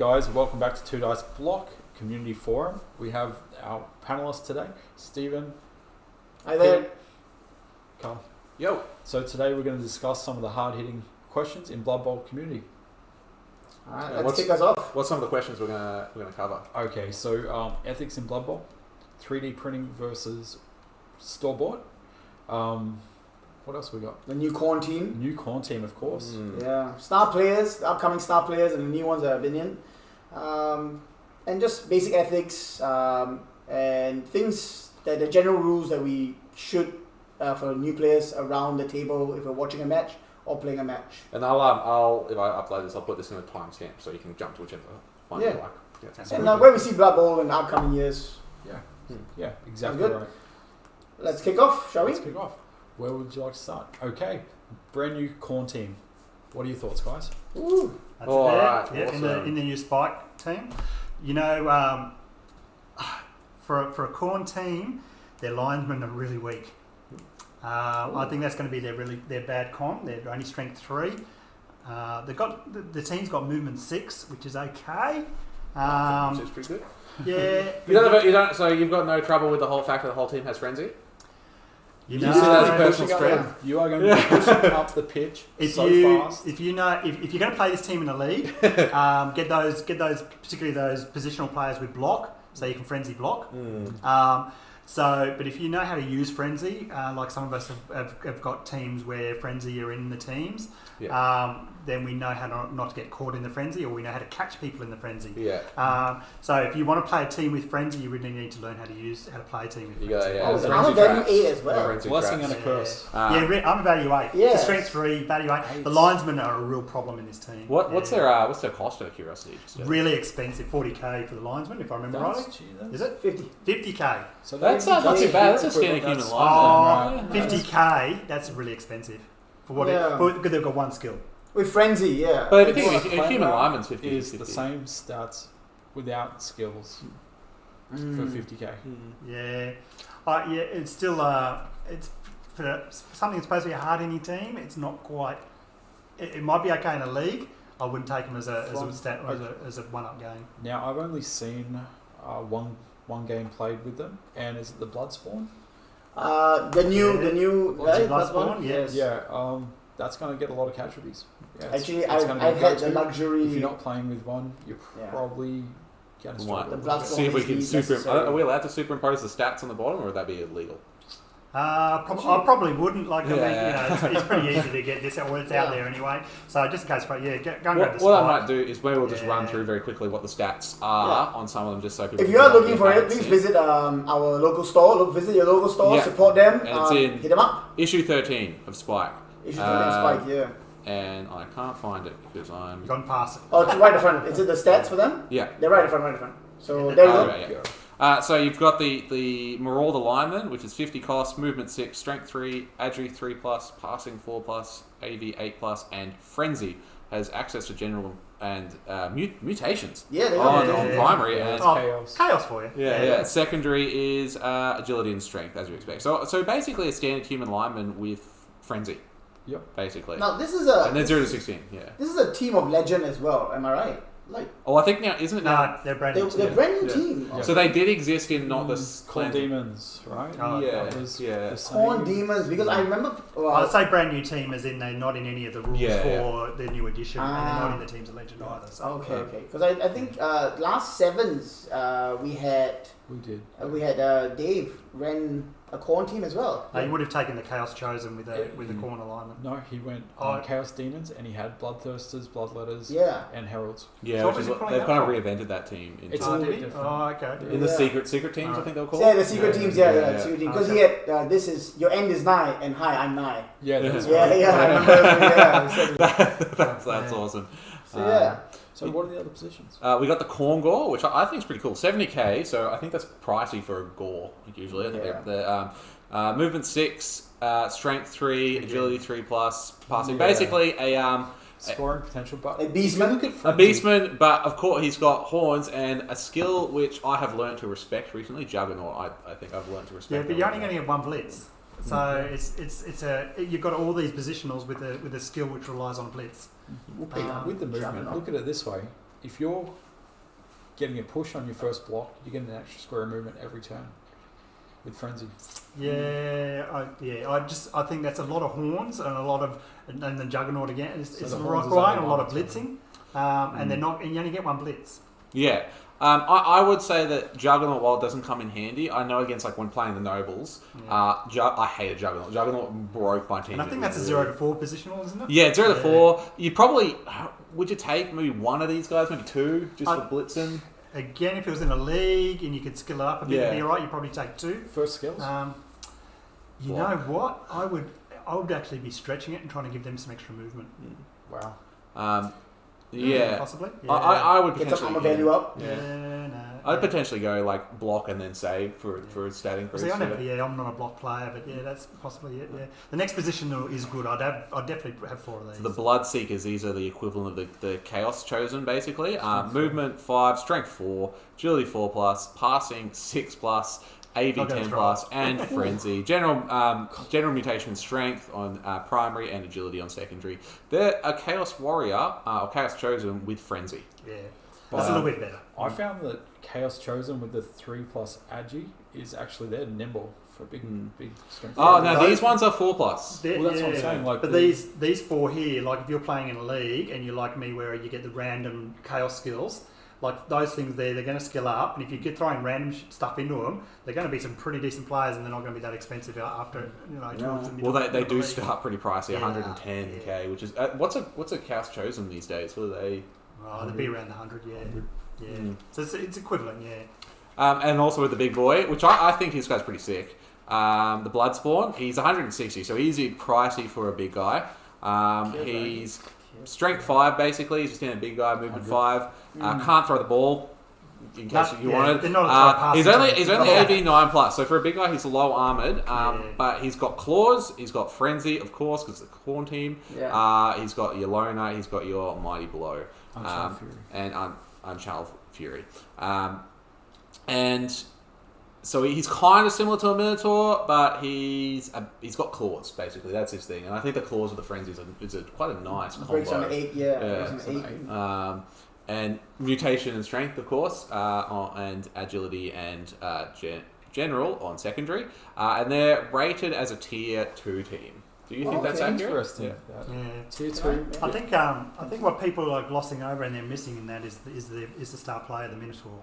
guys, welcome back to Two Dice Block Community Forum. We have our panelists today, Stephen. Hi there. Carl. Yo. So today we're going to discuss some of the hard-hitting questions in Blood Bowl community. Alright, let's kick us off. What's some of the questions we're gonna cover? Okay, so ethics in Blood Bowl, 3D printing versus store-bought. What else we got? The new corn team. New corn team, of course. Yeah, star players, upcoming star players, and the new ones that have been in. And just basic ethics and things that the general rules that we should for new players around the table if we're watching a match or playing a match. And I'll if I upload this, I'll put this in a timestamp so you can jump to whichever one you like. Yeah. And where we see Blood Bowl in the upcoming years. Yeah, exactly right. Let's kick off, shall we? Let's kick off. Where would you like to start? Okay, brand new corn team. What are your thoughts, guys? Ooh. That's All it there. right, Yeah, awesome. in the new Spike team. You know, for a corn team, their linesmen are really weak. I think that's going to be their bad con. They're only strength 3. They've got the team's got movement 6, which is okay. Which is pretty good. Yeah. So you've got no trouble with the whole fact that the whole team has frenzy. You You know, see that as Pushing personal up strength. the- You are going to be pushing up the pitch if so you fast. if you're going to play this team in a league, get those particularly those positional players with block, so you can frenzy block. But if you know how to use frenzy, like some of us have got teams where frenzy are in the teams, then we know how not to get caught in the frenzy, or we know how to catch people in the frenzy. Yeah. So if you want to play a team with frenzy, you really need to learn how to play a team with You frenzy. got Oh, I'm a value 8 as well. Frenzy Blessing traps. and a curse. I'm a value 8. Yes. It's a strength 3, value 8. The linesmen are a real problem in this team. What's Yeah. their cost of curiosity? Really expensive, 40k for the linesman, if I remember right. That's Is it 50. 50k? So That's not too bad. That's a standard human That's- life. 50k. That's really expensive for what because they've got one skill. With frenzy, yeah. But if you What think a human player lineman's 50 is the same stats without skills for 50k. Yeah, it's still it's for something that's supposed to be a hard hitting team. It's not quite. It might be okay in a league. I wouldn't take them as a one up game. Now I've only seen one game played with them, and is it the Bloodspawn? The new right? Bloodborne, Yes. Yeah, that's going to get a lot of casualties. Yeah, Actually, it's gonna be I've had the go-to. luxury. If you're not playing with one, you're Yeah. probably going to What? struggle. The Bloodspawn See if we can is super. necessary. Are we allowed to superimpose the stats on the bottom, or would that be illegal? I probably wouldn't. Like, Yeah. I mean, it's pretty easy to get this. It's out there anyway. So just in case, go and grab the What I spike. might do is maybe we'll just run through very quickly what the stats are on some of them, just so people. If you are looking for it, please visit our local store. Visit your local store, Yeah. support them, And it's in hit them up. Issue 13 of Spike. Issue 13 Spike, yeah. And I can't find it because I'm. Gone past it. Oh, it's right in front. Is it the stats for them? Yeah. They're right in front. So there you go. Right, yeah. So you've got the Marauder lineman, which is 50 cost, movement 6, strength 3, agility 3+, passing 4+, AV 8+, and frenzy has access to general and mutations. Yeah, they on got it. primary. Yeah, And it's chaos. Chaos for you. yeah. Secondary is agility and strength, as you expect. So basically a standard human lineman with frenzy. Yep. Basically. Now this is And then 0 to 16. Yeah. This is a team of legend as well. Am I right? Like Oh, I think now isn't it now? No, they're brand new. they're brand new team. Yeah. So they did exist in not the Corn clan. Demons, right? Oh, Yeah, That was yeah. the same. Corn Demons, because I remember. I'd say brand new team as in they're not in any of the rules Yeah, for the new edition, and they're not in the teams of legend either. So. Okay. Because I think last sevens we had We did. Dave ran a corn team as well. You would have taken the Chaos Chosen with the corner alignment. No, he went Chaos Demons, and he had Bloodthirsters, Bloodletters, Yeah. and Heralds. Yeah, So which what is was he what pulling they've that kind of from? reinvented that team. Into It's a little did bit he? different. Oh, okay. in the Yeah. secret teams, I think they'll call Yeah, it. the secret teams. Yeah, secret team. Because he had this is your end is nigh and hi I'm nigh. Yeah, that's Yeah, right. I remember. Yeah, he said it. That's awesome. So yeah. So what are the other positions? We got the Corn Gore, which I think is pretty cool. 70k, so I think that's pricey for a Gore, usually. I think they're movement 6, strength 3, agility 3+, passing. Yeah. Basically a Scoring potential, but A beastman. a beastman, but of course he's got horns and a skill which I have learned to respect recently. Juggernaut, I think I've learned to respect. Yeah, but you're only going to get one blitz. So you've got all these positionals with a skill which relies on blitz. With the movement, look at it this way: if you're getting a push on your first block, you get an extra square of movement every turn with Frenzy. I think that's a lot of horns and a lot of and the Juggernaut again. It's the horns is requiring only a lot of one blitzing, and they're not. And you only get one blitz. Yeah. I would say that Juggernaut, while it doesn't come in handy, I know against like when playing the Nobles, I hated Juggernaut. Juggernaut broke my team. And I think that's a 0 to 4 positional, isn't it? Yeah, 0 to 4. You probably would you take maybe one of these guys, maybe two, just for blitzing. Again, if it was in a league and you could skill it up a bit and be alright, you'd probably take two. First skills. You know what? I would actually be stretching it and trying to give them some extra movement. Wow. Yeah, possibly. Yeah. I would Get potentially some value up. I'd potentially go like block and then save for a stat increase. See, I'm not a block player, but that's possibly it. Yeah, the next position though is good. I'd definitely have 4 of these. So the Blood Seekers, these are the equivalent of the Chaos Chosen, basically. Movement 5, Strength 4, Agility 4+, Passing 6+, AV 10+, and Frenzy. General mutation strength on primary and agility on secondary. They're a Chaos Warrior or Chaos Chosen with Frenzy. Yeah, that's a little bit better. I found that Chaos Chosen with the 3+ Agi is actually they're nimble for big strength. Oh, no, these ones are 4+. Well, that's what I'm saying. Like, but these 4 here, like if you're playing in a league and you're like me, where you get the random Chaos skills. Like those things there, they're going to skill up, and if you get throwing random stuff into them, they're going to be some pretty decent players, and they're not going to be that expensive after towards the middle. Well, they do start pretty pricey, 110k, which is what's a Chaos Chosen these days? What are they? Oh, they'd be around the 100, yeah. So it's equivalent, and also with the big boy, which I think this guy's pretty sick. The Bloodspawn, he's 160, so he's pricey for a big guy. He's strength 5 basically. He's just in a big guy, movement 5. Can't throw the ball. In case you wanted, he's only AV 9+. So for a big guy, he's low armored. But he's got claws. He's got frenzy, of course, because it's a corn team. He's got your loner. He's got your mighty blow, and unchanneled fury. And so he's kind of similar to a Minotaur, but he's got claws, basically. That's his thing. And I think the claws of the frenzy is quite a nice combo. Breaks on 8, breaks on 8. And mutation and strength, of course, and agility and general on secondary. And they're rated as a tier 2 team. Do you think that's accurate? Interesting. Tier 2. I think what people are glossing over and they're missing in that is the star player, the Minotaur.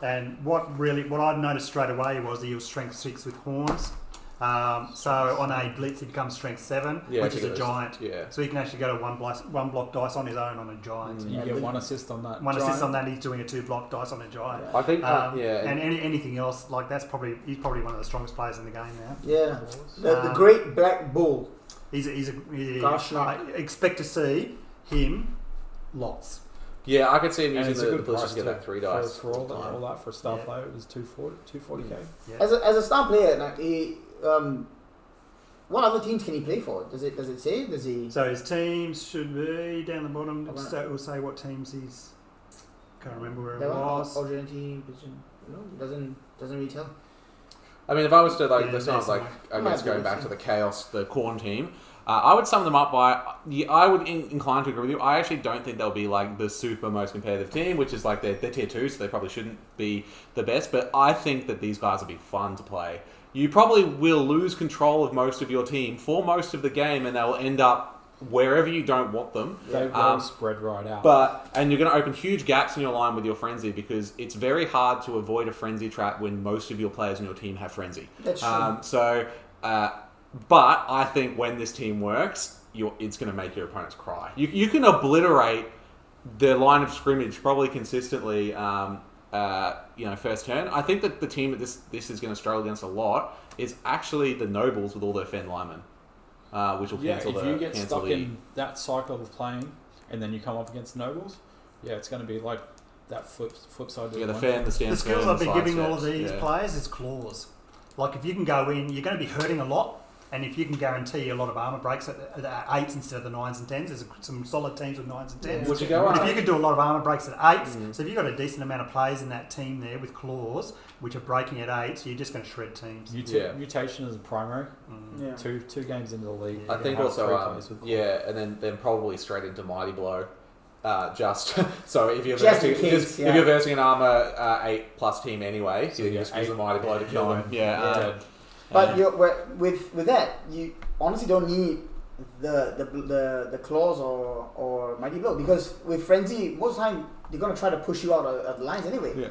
And what I'd noticed straight away was he was strength 6 with horns. So on a blitz he becomes strength 7, which is a giant. So he can actually go to one block dice on his own on a giant. You get 1 assist on that. Assist on that. He's doing a 2 block dice on a giant. I think and anything else like he's probably one of the strongest players in the game now. Yeah, the Great Black Bull. I expect to see him lots. Yeah, I could see him using the blitzers to get that 3 dice. For all that for a star player, it was 240k. Yeah. As a star player, what other teams can he play for? Does it say? Does he? So his teams should be down the bottom. It will say what teams he's. Can't remember where it was. Argentine, doesn't really tell. I mean, if I was to going back to the Chaos, the Corn team. I would sum them up by, I would incline to agree with you. I actually don't think they'll be like the super most competitive team, which is like they're tier 2, so they probably shouldn't be the best. But I think that these guys will be fun to play. You probably will lose control of most of your team for most of the game, and they will end up wherever you don't want them. They will spread right out. And you're going to open huge gaps in your line with your Frenzy, because it's very hard to avoid a Frenzy trap when most of your players in your team have Frenzy. That's true. But I think when this team works, it's going to make your opponents cry. You can obliterate their line of scrimmage probably consistently, first turn. I think that the team that this is going to struggle against a lot is actually the Nobles with all their Fen linemen, which will cancel if you get stuck in that cycle of playing and then you come up against Nobles, it's going to be like that flip side. The Fen, the stand. The skills I've been giving all of these players is claws. Like if you can go in, you're going to be hurting a lot. And if you can guarantee a lot of armor breaks at 8s instead of the 9s and 10s, there's some solid teams with 9s and 10s. Would you go but if you can do a lot of armor breaks at 8s, so if you've got a decent amount of players in that team there with claws, which are breaking at 8s, you're just going to shred teams. Mutation is a primary. Two games into the league. I think also, and then probably straight into Mighty Blow. just so if you're Just in versing, case, if you're versing an armor 8+ team anyway, so you just use the mighty blow to kill them. But with that, you honestly don't need the claws or mighty blow, because with frenzy, most of the time they're gonna try to push you out of the lines anyway. Yeah.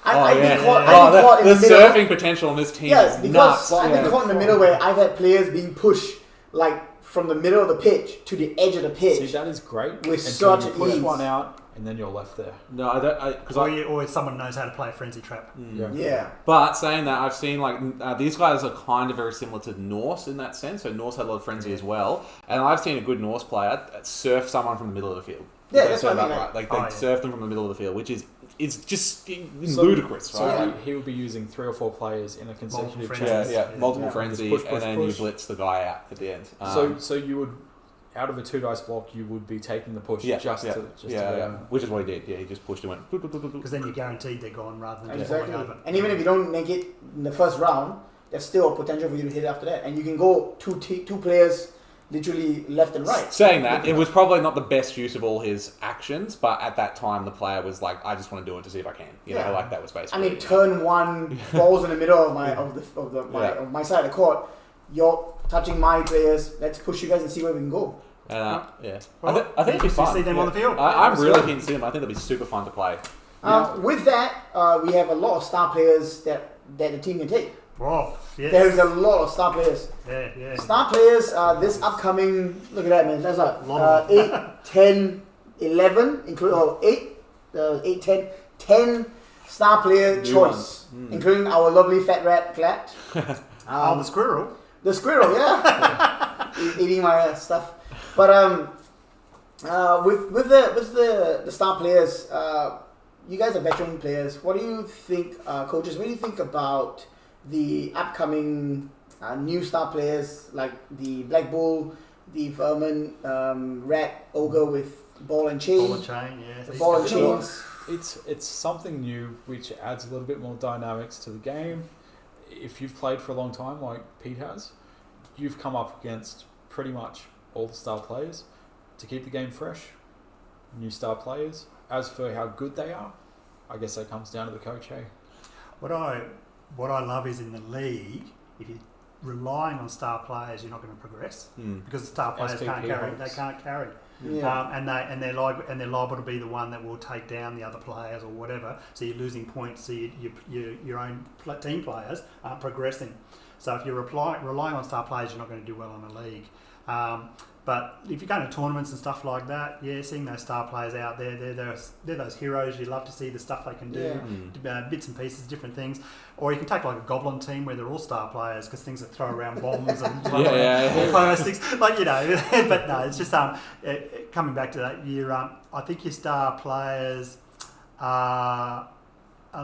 I've been caught in the middle. surfing potential on this team Yes, is because nuts. I've been caught in the middle where I've had players being pushed like from the middle of the pitch to the edge of the pitch. See, that is great. With Until such you push ease. one out, and then you're left there. No, I don't. Because Or someone knows how to play a frenzy trap. Yeah. But saying that, I've seen like these guys are kind of very similar to Norse in that sense. So Norse had a lot of frenzy as well, and I've seen a good Norse player surf someone from the middle of the field. Yeah, They that's serve what I mean, upright. Like they surf them from the middle of the field, which is just ludicrous, So right? he would be using 3 or 4 players in a consecutive Multiple chase. Multiple Yeah. frenzy, Just push, and then push. you blitz the guy out at the end. So you would, out of a 2 dice block, you would be taking the push to go. Which is what he did. Yeah, he just pushed and went. Because then you're guaranteed they're gone rather than just Exactly. falling over. And even if you don't make it in the first round, there's still a potential for you to hit after that, and you can go two players literally left and right. Saying that, it was probably not the best use of all his actions, but at that time the player was like, I just want to do it to see if I can. You know, like that was I basically. mean, turn one, balls in the middle of my side of the court. You're touching my players. Let's push you guys and see where we can go. Well, I think it'd be you fun. see them on the field. I'm really keen to see them. I think it'll be super fun to play. With that, we have a lot of star players that the team can take. Whoa, yes. There's a lot of star players. Yeah. Star players, this upcoming, look at that, man. That's A lot of 8, 10, 11, including 8, 10 star player choice, including our lovely fat rat, Glat. The squirrel. The squirrel, yeah. Eating my stuff. But with the star players, you guys are veteran players. What do you think, coaches? What do you think about the upcoming new star players like the Black Bull, the Vermin, Rat, Ogre with ball and chain? Ball and chain, yeah. The ball and chains. It's something new which adds a little bit more dynamics to the game. If you've played for a long time, like Pete has, you've come up against pretty much all the star players. To keep the game fresh, new star players. As for how good they are, I guess that comes down to the coach, hey? What I love is in the league, if you're relying on star players, you're not going to progress because the star players can't carry. They can't carry, and they're liable to be the one that will take down the other players or whatever. So you're losing points. So your own team players aren't progressing. So if you're relying on star players, you're not going to do well in the league. But if you're going to tournaments and stuff like that, seeing those star players out there, they're those heroes. You love to see the stuff they can do, bits and pieces, different things. Or you can take like a goblin team where they're all star players because things that throw around bombs and play sticks, but no, it's just coming back to that. I think your star players are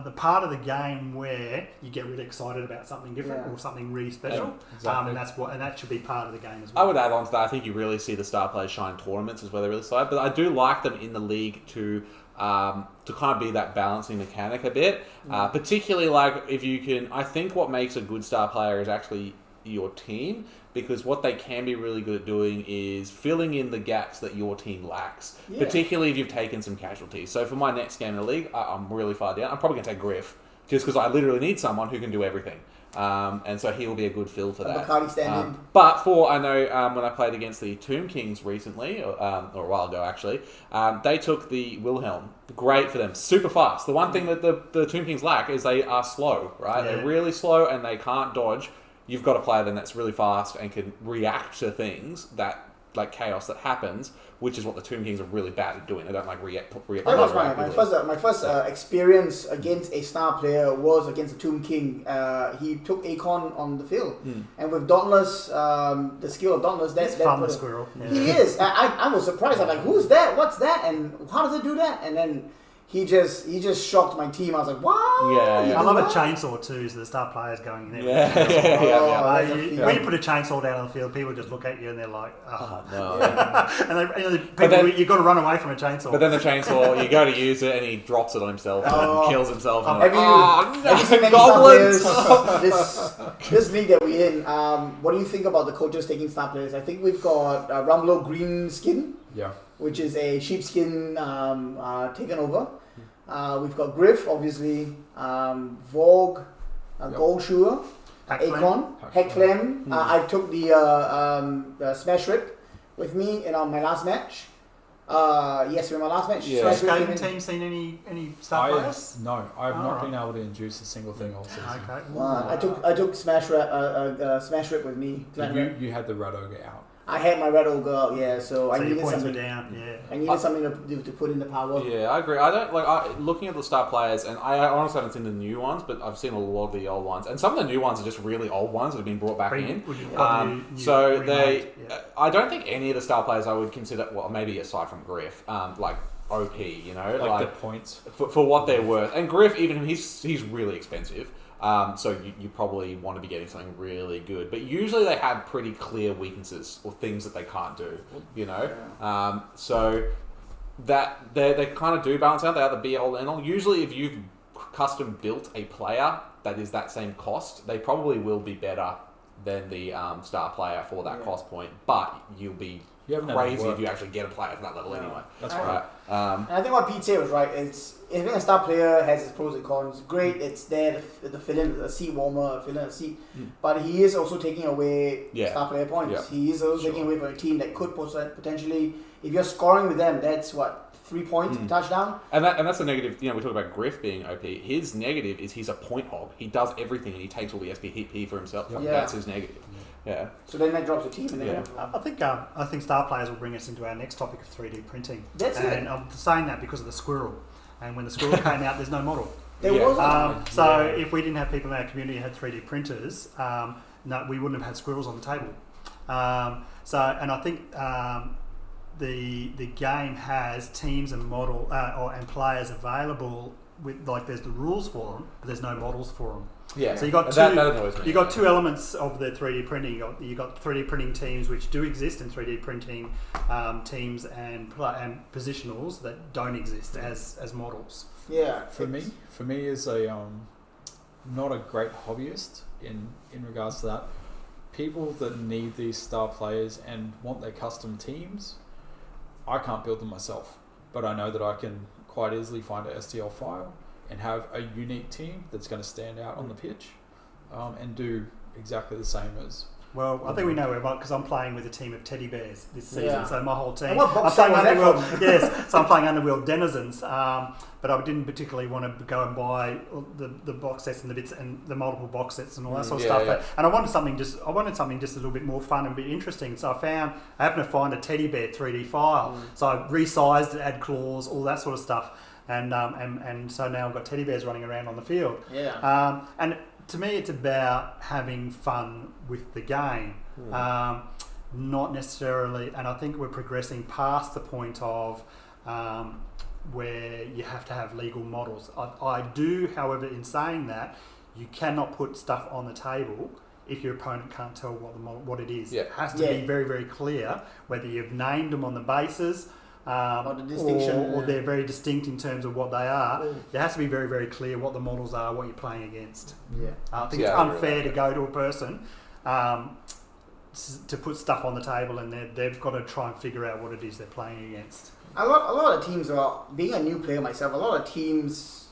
the part of the game where you get really excited about something different or something really special, exactly. and that should be part of the game as well. I would add on to that. I think you really see the star players shine tournaments is where they're really excited. But I do like them in the league to kind of be that balancing mechanic a bit. Particularly like if you can. I think what makes a good star player is actually your team, because what they can be really good at doing is filling in the gaps that your team lacks, particularly if you've taken some casualties. So for my next game in the league, I'm really far down. I'm probably going to take Griff, just because I literally need someone who can do everything. And so he will be a good fill for that. But I know when I played against the Tomb Kings recently, or a while ago actually, they took the Wilhelm. Great for them. Super fast. The one thing that the Tomb Kings lack is they are slow, right? Yeah. They're really slow and they can't dodge. You've got a player then that's really fast and can react to things that, like chaos that happens, which is what the Tomb Kings are really bad at doing. They don't like react. That was my first experience against a star player was against the Tomb King. He took Akon on the field, and with Dauntless, the skill of Dauntless, that's fun. The squirrel. Yeah. He is. I was surprised. I'm like, who's that? What's that? And how does it do that? And then he just shocked my team. I was like, wow. Yeah. I love a chainsaw too, so the star players going in there. When you put a chainsaw down on the field, people just look at you and they're like, oh no. And you've got to run away from a chainsaw. But then the chainsaw, you go to use it and he drops it on himself and kills himself. Have you seen any goblins? This league that we're in, what do you think about the coaches taking star players? I think we've got Rumlow Green Skin. Yeah. which is a sheepskin taken over. We've got Griff, obviously, Vogue, Goldshoer, Acorn, Heckflem. I took the Smash Rip with me in my last match. Yes, in my last match. Yeah. Has Skaven team seen any star players? No, I've not been able to induce a single thing all season. Okay. I took Smash Rip with me. You had the Red Ogre out. I had my Red Ogre out, yeah. So I needed your points something. were down, yeah. I needed something to put in the power. Yeah, I agree. I don't looking at the star players, and I honestly haven't seen the new ones, but I've seen a lot of the old ones, and some of the new ones are just really old ones that have been brought back in. So they, I don't think any of the star players I would consider, well, maybe aside from Griff, like OP, you know, like the points for what they're worth. And Griff, even he's really expensive. So you probably want to be getting something really good, but usually they have pretty clear weaknesses or things that they can't do, you know. So that they kind of do balance out. They are the be all end all. Usually, if you've custom built a player that is that same cost, they probably will be better than the star player for that cost point. But you'll be crazy if you actually get a player at that level anyway. That's right. And I think what Pete said was right. It's having a star player has its pros and cons. Great, it's there to fill in a seat warmer, fill in a seat. But he is also taking away star player points. Yeah. He is also taking away from a team that could potentially, if you're scoring with them, that's what, 3 points per touchdown. And that's a negative. You know, we talk about Griff being OP. His negative is he's a point hog. He does everything and he takes all the SPP for himself. Yeah. That's his negative. Yeah. So then that drops the team. And then I think star players will bring us into our next topic of 3D printing. That's it. And I'm saying that because of the squirrel. And when the squirrel came out, there's no model. There was So if we didn't have people in our community who had 3D printers, no, we wouldn't have had squirrels on the table. And I think the game has teams and and players available with, like, there's the rules for them, but there's no models for them. Yeah. So you got that annoys me. You got two elements of the 3D printing. You got 3D printing teams which do exist in 3D printing teams and positionals that don't exist as models. Yeah. For me as a not a great hobbyist in regards to that, people that need these star players and want their custom teams, I can't build them myself, but I know that I can quite easily find an STL file and have a unique team that's going to stand out on the pitch and do exactly the same as. Well, I think we know where, because I'm playing with a team of teddy bears this season, Yeah. so my whole team. And what box I'm playing set was Underworld, yes, so I'm playing Underworld Denizens, but I didn't particularly want to go and buy the box sets and the bits and the multiple box sets and all that sort of stuff. Yeah. And I wanted something just a little bit more fun and a bit interesting. So I happened to find a teddy bear 3D file. So I resized it, add claws, all that sort of stuff, and so now I've got teddy bears running around on the field. Yeah. And to me, it's about having fun with the game, not necessarily. And I think we're progressing past the point of where you have to have legal models. I do, however, in saying that, you cannot put stuff on the table if your opponent can't tell what it is. Yeah. It has to be very, very clear whether you've named them on the bases. Or the distinction, or they're very distinct in terms of what they are. It has to be very, very clear what the models are, what you're playing against. Yeah. I think it's unfair to go to a person to put stuff on the table and they've got to try and figure out what it is they're playing against. A lot of teams being a new player myself, a lot of teams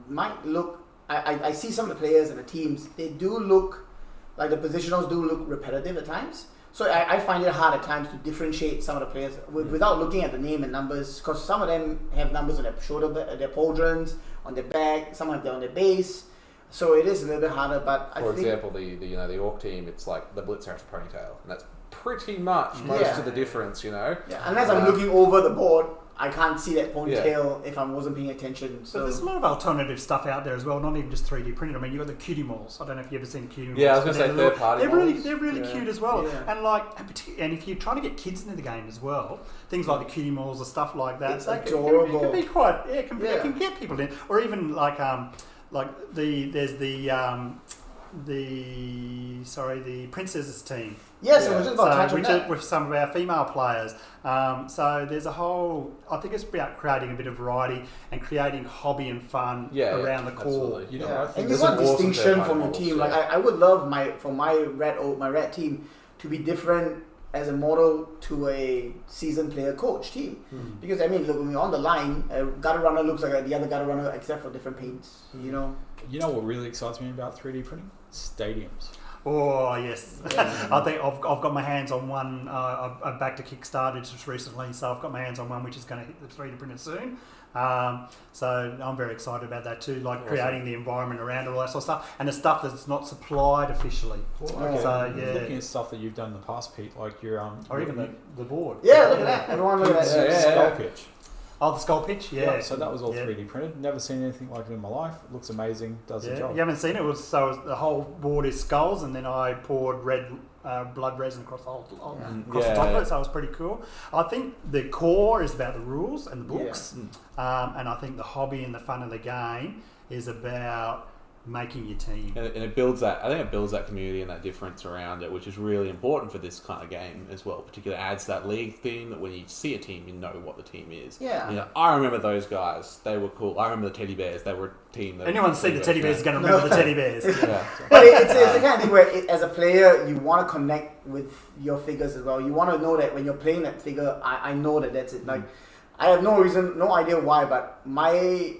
might look. I see some of the players and the teams, they do look like the positionals do look repetitive at times. So I find it hard at times to differentiate some of the players without looking at the name and numbers, because some of them have numbers on their shoulder, their pauldrons, on their back, some have them on their base. So it is a little bit harder. But For example, the Orc team, it's like the Blitzer has a ponytail, and that's pretty much most of the difference, you know. Yeah, unless I'm looking over the board, I can't see that ponytail if I wasn't paying attention. So But there's a lot of alternative stuff out there as well, not even just 3D printed. I mean, you've got the cutie malls. I don't know if you've ever seen cutie malls. Yeah, I was going to say third party. They're really cute as well. Yeah. And if you're trying to get kids into the game as well, things like the cutie malls or stuff like that, It's adorable. It can be quite. Yeah, it can get people in, or even like the princesses team. Yes, I was just about to touch on that. With some of our female players. So there's a whole. I think it's about creating a bit of variety and creating hobby and fun around the core. Absolutely. You know, I think And you want distinction from your team. Like I would love my red team to be different as a model to a seasoned player coach team. Because I mean, look, when we're on the line, a gutter runner looks like the other gutter runner except for different paints. You know. You know what really excites me about 3D printing? Stadiums. Oh yes, Yeah. I think I've got my hands on one. I'm back to Kickstarter just recently, so I've got my hands on one which is going to hit the 3D printer soon. So I'm very excited about that too, like creating the environment around it, all that sort of stuff, and the stuff that's not supplied officially. Okay. So yeah, Looking at stuff that you've done in the past, Pete, like your or even the board. Yeah, look at that. Everyone look at that. skull pitch. Oh, the skull pitch, yeah. So that was all Yeah. 3D printed. Never seen anything like it in my life. It looks amazing. Does the Yeah, job. you haven't seen it. The whole board is skulls, and then I poured red blood resin across the whole across the top of it. So it was pretty cool. I think the core is about the rules and the books, and I think the hobby and the fun of the game is about making your team. And it builds that. I think it builds that community and that difference around it, which is really important for this kind of game as well. Particularly adds that league theme that when you see a team, you know what the team is. Yeah. You know, I remember those guys. They were cool. I remember the teddy bears. They were a team. That Anyone seen the teddy bears is going to No. remember the teddy bears. Yeah. But it's the kind of thing where, as a player, you want to connect with your figures as well. You want to know that when you're playing that figure, I know that that's it. Like, I have no idea why, but my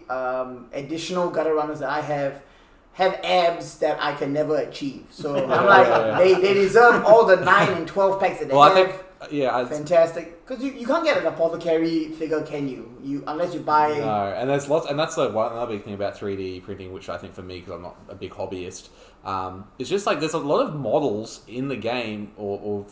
additional gutter runners that I have abs that I can never achieve. So I'm like, they deserve all the 9 and 12 packs that they have. I think, Fantastic. Because you can't get an apothecary figure, can you? Unless you buy... No, and there's lots, and that's like another big thing about 3D printing, which I think for me, because I'm not a big hobbyist, it's just like there's a lot of models in the game or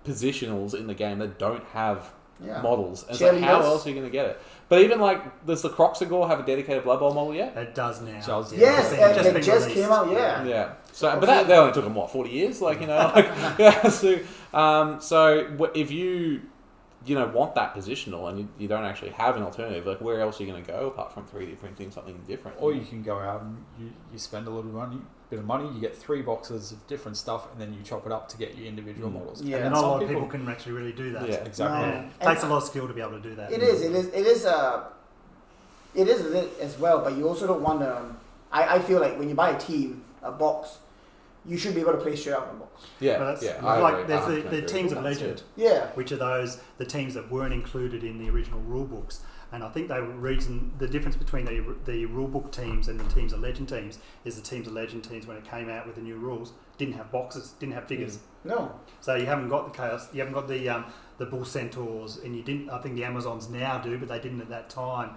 positionals in the game that don't have models. And it's like, how else are you going to get it? But even like, does the Croxagore have a dedicated Blood Bowl model yet? It does now. Yes, been it just released. came out, yeah. Yeah. So, but that only took them 40 years, like, you know, like, yeah. So if you want that positional and you don't actually have an alternative, like, where else are you going to go apart from 3D printing something different? Or you can go out and you spend a little bit of money, you get 3 boxes of different stuff, and then you chop it up to get your individual models. Yeah. And And then not a some lot of people can actually really do that. Yeah, exactly. No. Yeah. It takes a lot of skill to be able to do that. It is as well, but you also don't want to... I feel like when you buy a team, a box, you should be able to play straight out of the box. Yeah, But that's, yeah. I like agree. there's 100% the agree. teams of That's legend, Yeah. which are the teams that weren't included in the original rule books. And I think the difference between the rule book teams and the teams of legend teams is the teams of legend teams, when it came out with the new rules, didn't have boxes, didn't have figures. No. So you haven't got the chaos, you haven't got the bull centaurs, and you didn't. I think the Amazons now do, but they didn't at that time.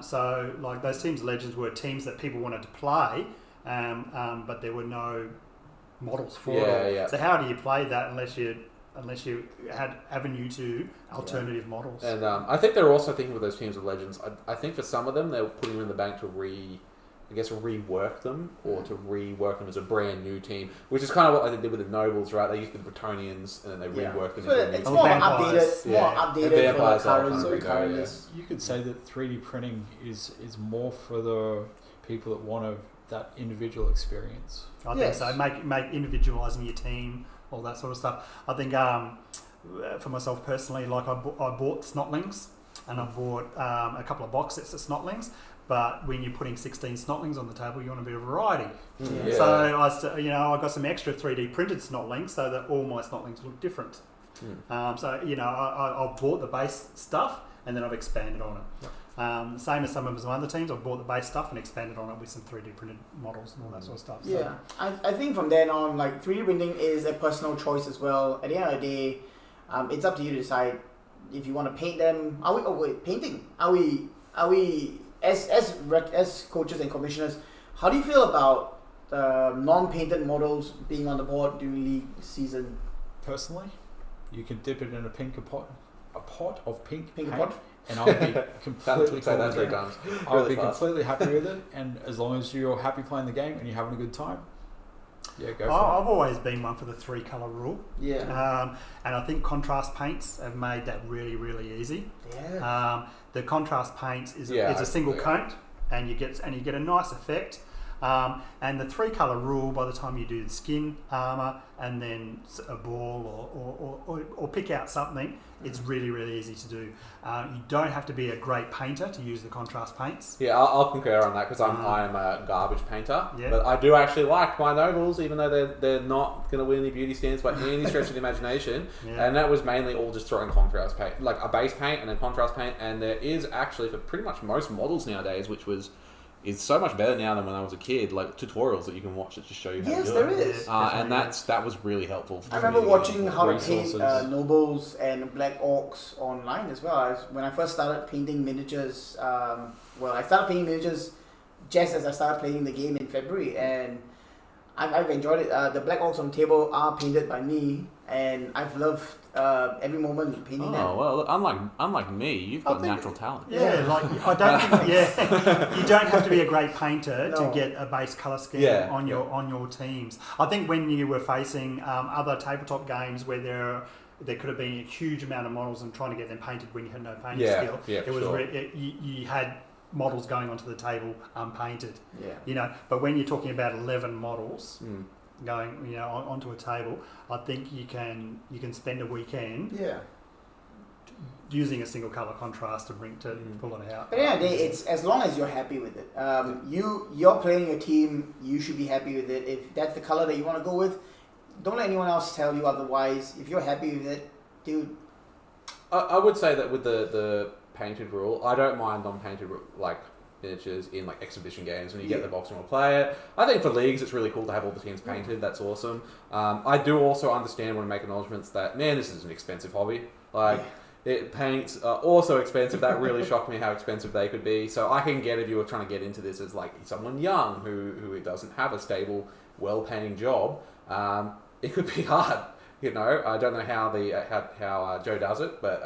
So like those teams of legends were teams that people wanted to play, but there were no models for it. Yeah. So how do you play that unless you had avenue to alternative models? And I think they're also thinking with those teams of legends. I think for some of them, they're putting them in the bank to rework them, or to rework them as a brand new team, which is kind of what they did with the nobles, right? They used the Bretonians and then they reworked them So into a new it's team. more Vampires. updated And vampires for are the hungry, current yeah. list. You could say that 3D printing is more for the people that want that individual experience. I Yes. think so. Make individualising your team, all that sort of stuff. I think for myself personally, like I bought Snotlings, and I bought a couple of box sets of Snotlings. But when you're putting 16 Snotlings on the table, you want a bit of variety. Yeah. So I got some extra 3D printed Snotlings so that all my Snotlings look different. I bought the base stuff and then I've expanded on it. Same as some of my other teams, I've bought the base stuff and expanded on it with some 3D printed models and all that sort of stuff. So. Yeah, I think from then on, like 3D printing is a personal choice as well. At the end of the day, it's up to you to decide if you want to paint them. Painting? Are we as coaches and commissioners? How do you feel about non-painted models being on the board during league season? Personally, you can dip it in a pot of pink Pink paint, pot? and I'll be completely Say that cool 3 with it. times. I'll Really be fast. completely happy with it, and as long as you're happy playing the game and you're having a good time, yeah, go for I've always been one for the 3 colour rule. Yeah. And I think contrast paints have made that really, really easy. Yeah. The contrast paints is Yeah, a single yeah. coat, and you get a nice effect. And the 3-colour rule, by the time you do the skin, armour, and then a ball or pick out something, it's really, really easy to do. You don't have to be a great painter to use the contrast paints. Yeah, I'll concur on that because I am a garbage painter. Yeah. But I do actually like my nobles, even though they're not going to win any beauty stands by any stretch of the imagination. Yeah. And that was mainly all just throwing contrast paint, like a base paint and then contrast paint. And there is actually for pretty much most models nowadays, which is so much better now than when I was a kid, like tutorials that you can watch that just show you how to do Yes, there it. is. And that was really helpful. I remember watching how to paint resources. nobles and black orcs online as well. When I first started painting miniatures, I started painting miniatures just as I started playing the game in February, and I've enjoyed it. The black orcs on the table are painted by me, and I've loved every moment painting them. Oh well, look, unlike me, you've got natural talent. Yeah, like I don't think. Yeah, you don't have to be a great painter to No. get a base color scheme on Yeah. your teams. I think when you were facing other tabletop games where there could have been a huge amount of models and trying to get them painted when you had no painting skill, yeah, it was sure. you had models going onto the table unpainted. Yeah. But when you're talking about 11 models going onto a table, I think you can spend a weekend Yeah. using a single color contrast to pull it out. But yeah, it's as long as you're happy with it. You're playing your team. You should be happy with it. If that's the color that you want to go with, don't let anyone else tell you otherwise. If you're happy with it, dude. I would say that with the painted rule, I don't mind non-painted miniatures in like exhibition games when you get the box and we'll play it. I think for leagues it's really cool to have all the teams painted. That's awesome. I do also understand when I make acknowledgements that this is an expensive hobby. Paints are also expensive. That really shocked me how expensive they could be. So I can get if you were trying to get into this as like someone young who doesn't have a stable, well-paying job. It could be hard. I don't know how Joe does it, but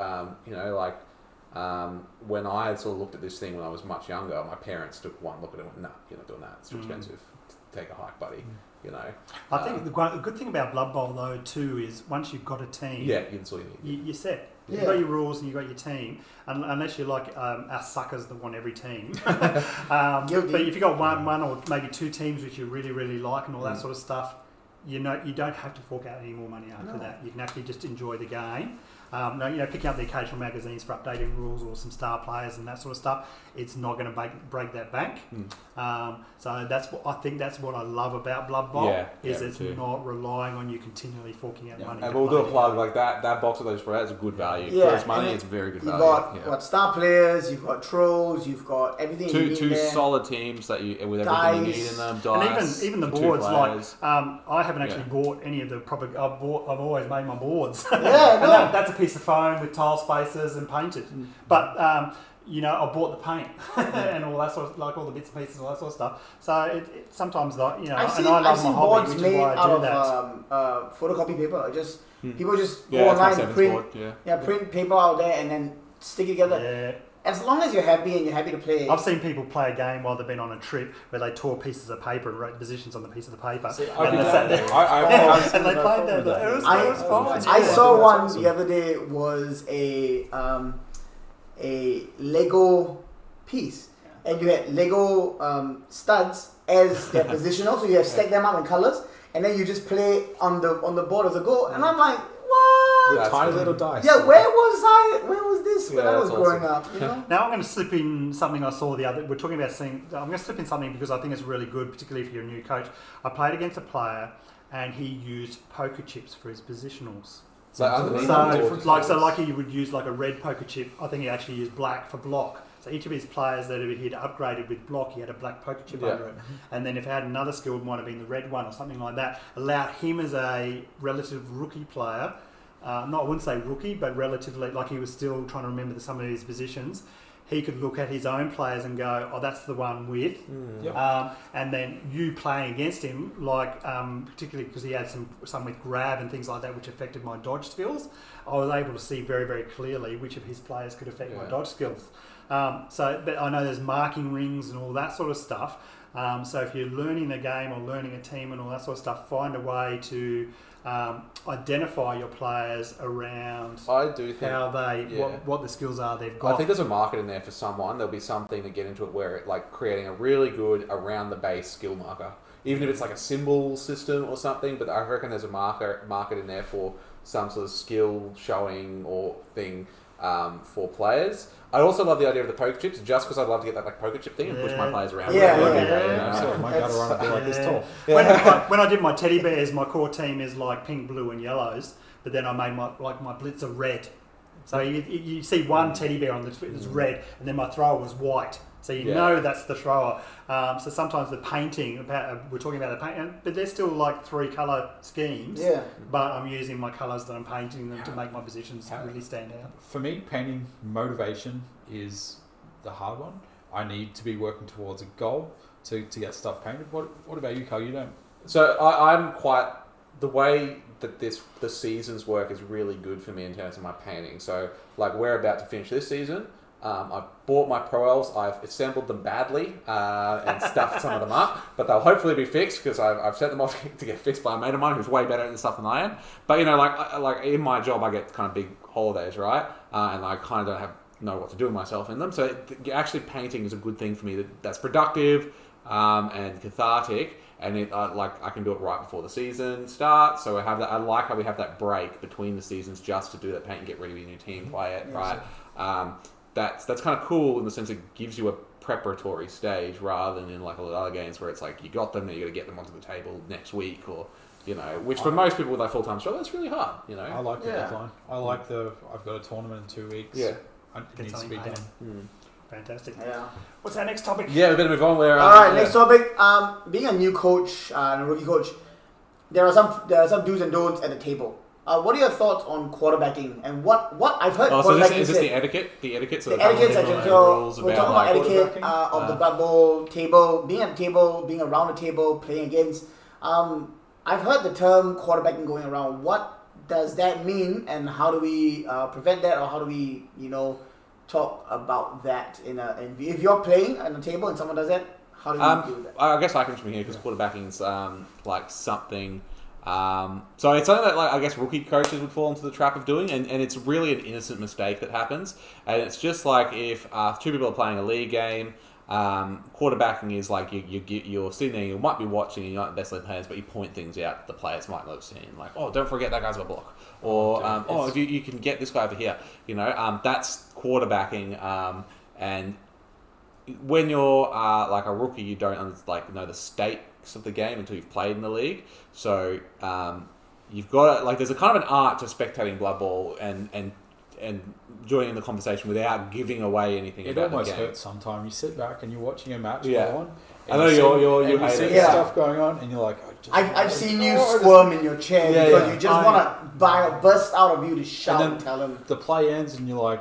when I had sort of looked at this thing when I was much younger, my parents took one look at it and went, "Nah, you're not doing that. It's too expensive. Take a hike, buddy." I think the good thing about Blood Bowl though too is once you've got a team, that's all you need. you're set. Yeah. You've got your rules and you've got your team, unless you're like us suckers that want every team. But if you've got one or maybe two teams which you really, really like and all that sort of stuff, you don't have to fork out any more money after that. You can actually just enjoy the game. Picking up the occasional magazines for updating rules or some star players and that sort of stuff, it's not going to break that bank. So I think that's what I love about Blood Bowl it's not relying on you continually forking out money. And we'll do a plug like that. That box of those for is a good value. Yeah, For its money, it's very good value. You've got star players, you've got trolls, you've got everything. Two solid teams that with everything you need in them. Dice, and even the for boards. 2 players. I haven't actually bought any of the proper. I've always made my boards. Yeah, no. That's a piece of foam with tile spaces and painted. But I bought the paint and all that sort of, like all the bits and pieces and all that sort of stuff. So it sometimes I've and I love seen my hobby, boards which made is why I out do that. of photocopy paper. People just go That's my online and sevens print. board, Print paper out there and then stick it together. Yeah. As long as you're happy and you're happy to play. I've seen people play a game while they've been on a trip where they tore pieces of paper and wrote positions on the piece of the paper. And they sat there. And they played that. It was fun. I saw one the other day. Was a Lego piece, and you had Lego studs as their positional, so you have stacked them up in colors, and then you just play on the board of the goal. And I'm like, what? With tiny little dice. Yeah, where was this when I was growing up? Now I'm going to slip in something I saw the other. We're talking about I'm going to slip in something because I think it's really good, particularly if you're a new coach. I played against a player, and he used poker chips for his positionals. Like he would use like a red poker chip. I think he actually used black for block. So each of his players that he'd upgraded with block, he had a black poker chip under it. And then if he had another skill, it might have been the red one or something like that. Allowed him as a relative rookie player. I wouldn't say rookie, but relatively, like he was still trying to remember some of his positions. He could look at his own players and go, "Oh, that's the one with," and then you playing against him, particularly because he had some with grab and things like that, which affected my dodge skills. I was able to see very, very clearly which of his players could affect my dodge skills. But I know there's marking rings and all that sort of stuff. So if you're learning the game or learning a team and all that sort of stuff, find a way to identify your players around I do think how they what the skills are they've got. I think there's a market in there for someone. There'll be something to get into it where it, like creating a really good around the base skill marker, even if it's like a symbol system or something. But I reckon there's a market in there for some sort of skill showing or thing for players. I also love the idea of the poker chips, just because I'd love to get that like poker chip thing and push my players around. So my guy to run a bit like this tall. When I did my teddy bears, my core team is like pink, blue, and yellows. But then I made my blitzer red. So you see one teddy bear on the it's red, and then my thrower was white. So you know that's the thrower. So sometimes the painting, we're talking about the paint, but they're still like 3 colour schemes. Yeah. But I'm using my colours that I'm painting them to make my positions really stand out. For me, painting motivation is the hard one. I need to be working towards a goal to get stuff painted. What about you, Carl? You don't? So I'm quite... The way that the seasons work is really good for me in terms of my painting. So like we're about to finish this season. I've bought my Pro Elves. I've assembled them badly and stuffed some of them up, but they'll hopefully be fixed because I've sent them off to get fixed by a mate of mine who's way better at this stuff than I am. But you know, like in my job, I get kind of big holidays, right? And I kind of don't know what to do with myself in them. So actually, painting is a good thing for me. That's productive and cathartic, and I can do it right before the season starts. So I like how we have that break between the seasons just to do that paint and get ready with your new team, play it, right? That's kind of cool in the sense it gives you a preparatory stage rather than in like a lot of other games where it's like you got them and you got to get them onto the table next week or which for most people with their full-time job that's really hard. I like the deadline. I like I've got a tournament in 2 weeks. Yeah, it needs to be done. Fantastic. Yeah. What's our next topic? Yeah, we better move on. All right, next topic. Being a new coach and a rookie coach, there are some do's and don'ts at the table. What are your thoughts on quarterbacking and what I've heard? So is this the etiquette? The etiquette. So the etiquette section. So we're talking about etiquette of the Blood Bowl table, being at the table, being around the table, playing against. I've heard the term quarterbacking going around. What does that mean, and how do we prevent that, or how do we talk about that if you're playing on the table and someone does that? How do you do that? I guess I can from here because quarterbacking is like something. So it's something that I guess rookie coaches would fall into the trap of doing, and it's really an innocent mistake that happens. And it's just like if 2 people are playing a league game, quarterbacking is like you're sitting there, you might be watching, and you're not the best league players, but you point things out that the players might not have seen, like, oh, don't forget that guy's got a block, or if you can get this guy over here, that's quarterbacking, and when you're like a rookie, you don't know the stakes of the game until you've played in the league. So you've got there's a kind of an art to spectating Blood Bowl and joining the conversation without giving away anything. It about almost the game. hurts sometimes. You sit back and you're watching a match Yeah. go on. I know you hate see it. stuff going on, and you're like, I've seen you squirm in your chair because you just want to burst out of you to shout and tell them. The play ends, and you're like,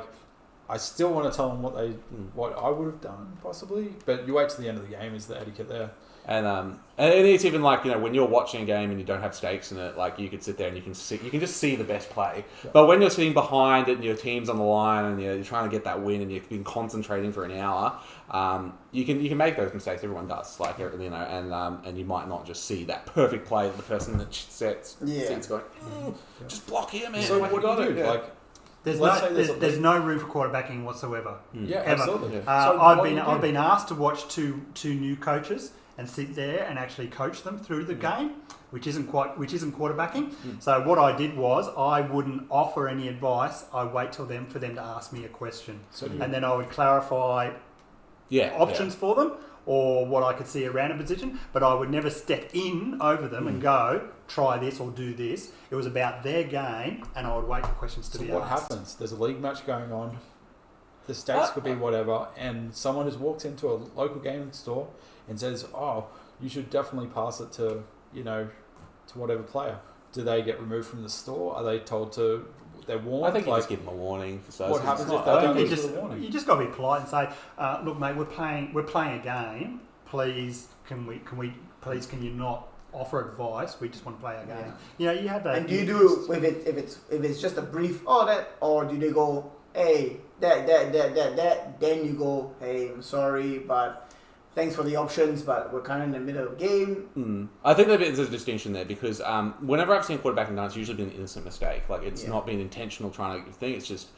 I still want to tell them what I would have done possibly, but you wait till the end of the game. Is the etiquette there? And it's even like when you're watching a game and you don't have stakes in it, like you could sit there and you can just see the best play. Yeah. But when you're sitting behind it and your team's on the line and you're trying to get that win and you've been concentrating for an hour, you can make those mistakes. Everyone does, and you might not just see that perfect play that the person that sits going, just block here, man. So what do you do? Yeah. There's no room for quarterbacking whatsoever. Yeah, ever. Absolutely. So I've been asked to watch two new coaches and sit there and actually coach them through the game, which isn't quarterbacking. So what I did was I wouldn't offer any advice. I wait for them to ask me a question, and then I would clarify options for them or what I could see around a position. But I would never step in over them and go, try this or do this. It was about their game, and I would wait for questions to be asked. What happens? There's a league match going on. The stakes could be whatever, and someone has walked into a local gaming store and says, "Oh, you should definitely pass it to to whatever player." Do they get removed from the store? Are they told to? They're warned. I think you just give them a warning. What happens if they don't give the warning? You just got to be polite and say, "Look, mate, we're playing a game. Please, can you not offer advice? We just want to play a game." You have that. And do you do if it's just a brief or do they go? hey, that, then you go, hey, I'm sorry, but thanks for the options, but we're kind of in the middle of the game. I think there's a distinction there because whenever I've seen quarterbacking done, it's usually been an innocent mistake. Like it's not been intentional trying to think. It's just,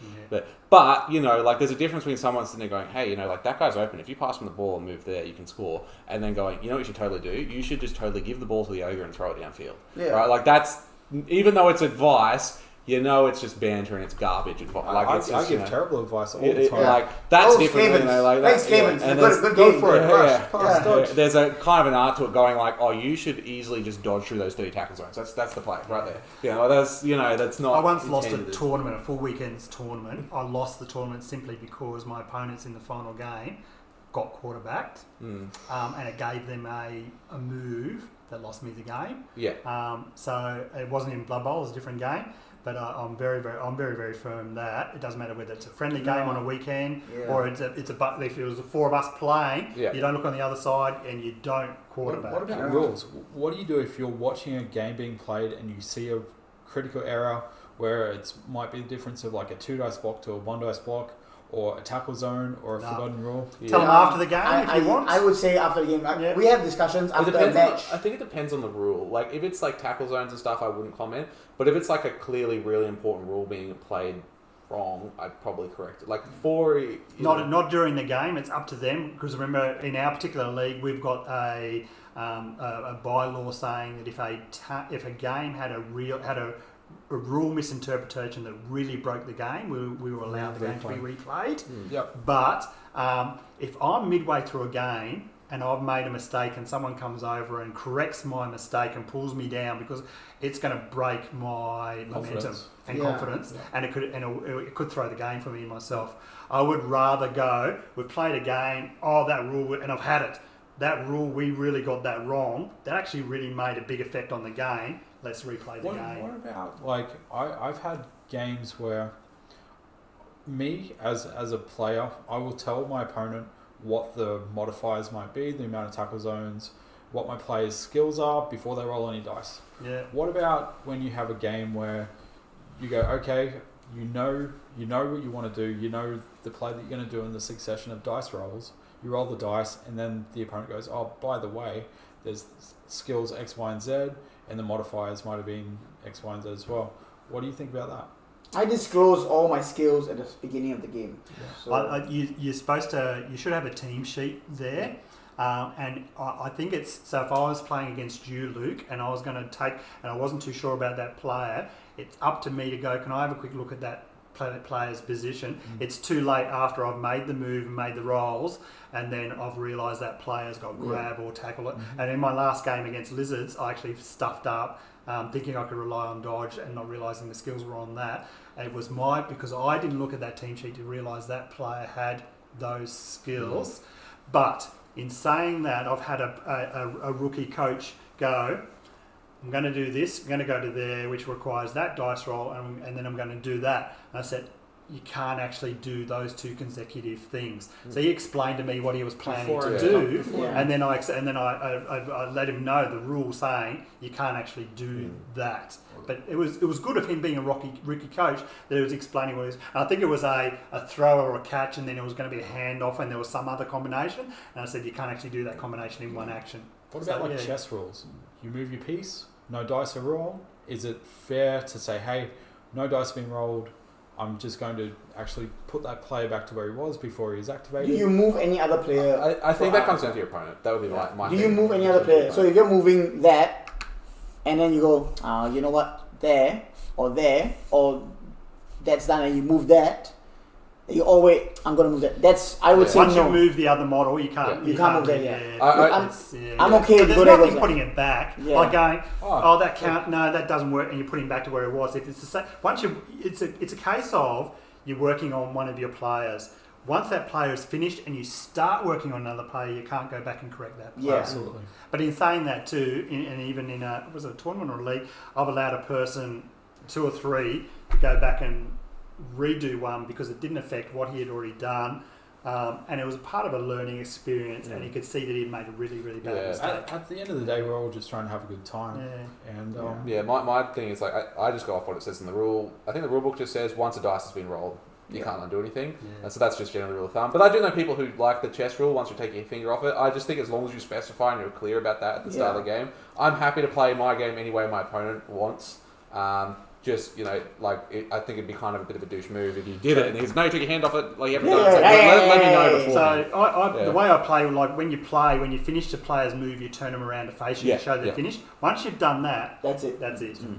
but you know, like there's a difference between someone sitting there going, hey, you know, like that guy's open. If you pass him the ball and move there, you can score. And then going, you know what you should totally do? You should just totally give the ball to the ogre and throw it downfield. Yeah. Right? Like that's, even though it's advice, you know, it's just banter and it's garbage. Like I give terrible advice all the time. Like that's different. You know, like thanks, Cavens. Go for it. There's a kind of an art to it, going like, oh, you should easily just dodge through those 30 tackle zones. That's the play right there. That's not. I once lost a tournament, a full weekend's tournament. I lost the tournament simply because my opponents in the final game got quarterbacked, and it gave them a move that lost me the game. Yeah. So it wasn't in Blood Bowl; it was a different game. But I'm very firm that it doesn't matter whether it's a friendly game on a weekend or it's a if it was the four of us playing, you don't look on the other side and you don't quarterback. What about rules? What do you do if you're watching a game being played and you see a critical error where it might be the difference of like a 2 dice block to a 1 dice block, or a tackle zone, or a forgotten rule? Tell them after the game if you want. I would say after the game. We have discussions after the match. I think it depends on the rule. Like, if it's like tackle zones and stuff, I wouldn't comment. But if it's like a clearly really important rule being played wrong, I'd probably correct it. Like, not during the game. It's up to them. Because remember, in our particular league, we've got a bylaw saying that if a game had a rule misinterpretation that really broke the game, we were allowed the game to be replayed. But if I'm midway through a game and I've made a mistake and someone comes over and corrects my mistake and pulls me down because it's going to break my momentum and confidence, and it could throw the game for me and myself, I would rather go, we've played a game, that rule, and I've had it. That rule, we really got that wrong. That actually really made a big effect on the game. Let's replay the game. What about, like, I've had games where me, as a player, I will tell my opponent what the modifiers might be, the amount of tackle zones, what my players' skills are before they roll any dice. Yeah. What about when you have a game where you go, okay, you know what you want to do, you know the play that you're going to do in the succession of dice rolls, you roll the dice, and then the opponent goes, oh, by the way, there's skills X, Y, and Z, and the modifiers might have been X, Y, and Z as well. What do you think about that? I disclose all my skills at the beginning of the game. So you should have a team sheet there. And I think so if I was playing against you, Luke, and I was going to take, and I wasn't too sure about that player, it's up to me to go, can I have a quick look at that player's position? It's too late after I've made the move and made the rolls, and then I've realised that player's got grab or tackle it. And in my last game against Lizards, I actually stuffed up, thinking I could rely on dodge and not realising the skills were on that. It was because I didn't look at that team sheet to realise that player had those skills. But in saying that, I've had a rookie coach go, I'm going to do this, I'm going to go to there, which requires that dice roll, and then I'm going to do that. And I said, you can't actually do those two consecutive things. So he explained to me what he was planning to do, and then I let him know the rule saying you can't actually do that. But it was good of him being a rookie coach that he was explaining what it is. And I think it was a throw or a catch, and then it was going to be a handoff, and there was some other combination. And I said you can't actually do that combination in one action. What about chess rules? You move your piece, no dice are rolled. Is it fair to say, hey, no dice being rolled, I'm just going to actually put that player back to where he was before he was activated? Do you move any other player? I think that comes down to your opponent. That would be my Do you move any other player? So if you're moving that, and then you go, you know what, there, or that's done, and you move that, you wait, I'm going to move that. I would say once no. you move the other model, you can't. You can't move that. Yeah. I'm okay. But there's nothing putting it back. Yeah. Like going, that count. No, that doesn't work, and you're putting it back to where it was. If it's the same, it's a case of you're working on one of your players. Once that player is finished and you start working on another player, you can't go back and correct that player. Yeah, absolutely. But in saying that too, and even in a tournament or a league, I've allowed a person 2 or 3 to go back and redo one because it didn't affect what he had already done, and it was part of a learning experience, and he could see that he had made a really, really bad mistake. At the end of the day, we're all just trying to have a good time. My thing is like I just go off what it says in the rule. I think the rule book just says once a dice has been rolled, You can't undo anything. Yeah. So that's just generally rule of thumb. But I do know people who like the chess rule once you take your finger off it. I just think as long as you specify and you're clear about that at the start of the game, I'm happy to play my game any way my opponent wants. Just, I think it'd be kind of a bit of a douche move if you did it and he's, no, you took your hand off it, like you haven't done it. So let me know before. So the way I play, like when you finish the player's move, you turn them around to face you to show they're finished. Once you've done that, that's it.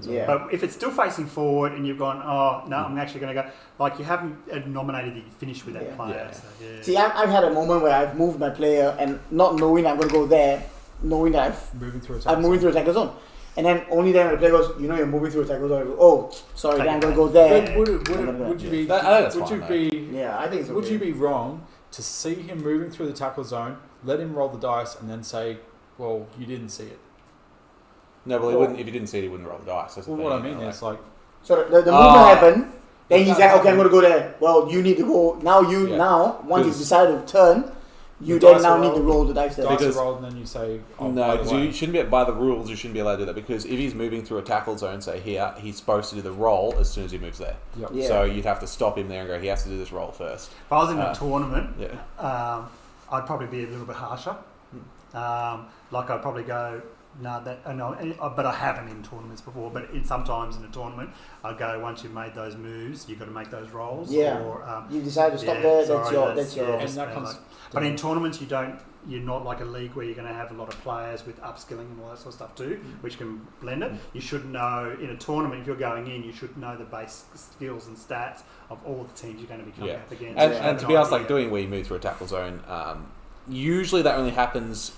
Yeah. But if it's still facing forward and you've gone, I'm actually going to go, like you haven't nominated that you finished with that player. Yeah. So, See, I've had a moment where I've moved my player and not knowing I'm going to go there, knowing that I'm moving through a tackle zone. And then only then when the player goes, you're moving through a tackle zone. I go, oh, sorry, then I'm going to go there. Would you be? I think it's okay. Would you be wrong to see him moving through the tackle zone, let him roll the dice, and then say, well, you didn't see it? No, well, he wouldn't. If he didn't see it, he wouldn't roll the dice. That's what I mean is like. So the movement happened. Then he's like, okay, I'm going to go there. Well, you need to go now. Once he's decided to turn. You then now need to roll the dice there. Dice are rolled and then you say... no, because you shouldn't be... By the rules, you shouldn't be allowed to do that. Because if he's moving through a tackle zone, say here, he's supposed to do the roll as soon as he moves there. Yep. Yeah. So you'd have to stop him there and go, he has to do this roll first. If I was in a tournament, I'd probably be a little bit harsher. Like I'd probably go... but I haven't in tournaments before. But sometimes in a tournament, I go once you've made those moves, you've got to make those rolls. Yeah. Or, you've decided to stop there. That's your. And that comes. But in tournaments, you're not like a league where you're going to have a lot of players with upskilling and all that sort of stuff too, which can blend it. You should know in a tournament if you're going in, you should know the base skills and stats of all the teams you're going to be coming up against. And to be honest, like doing where you move through a tackle zone, usually that only happens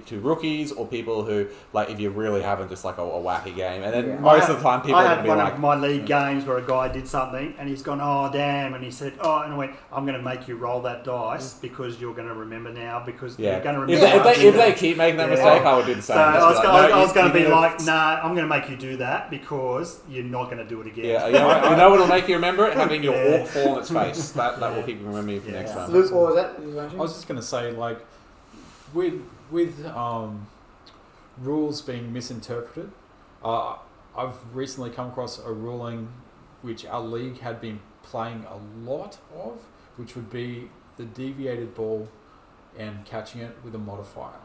to rookies or people who, like, if you're really having just like a wacky game, and then most of the time people are going to be like... I had one of my league games where a guy did something and he's gone, oh damn, and he said, and I went, I'm going to make you roll that dice because you're going to remember now, because you're going to remember. If they keep making that mistake, I would do the same. So I was going to be like, nah, I'm going to make you do that because you're not going to do it again. Yeah, you know what'll make you remember it? Having your orc fall on its face. That will keep you remembering for next time. Luke, what was that? I was just going to say, like, with rules being misinterpreted, I've recently come across a ruling which our league had been playing a lot of, which would be the deviated ball and catching it with a modifier.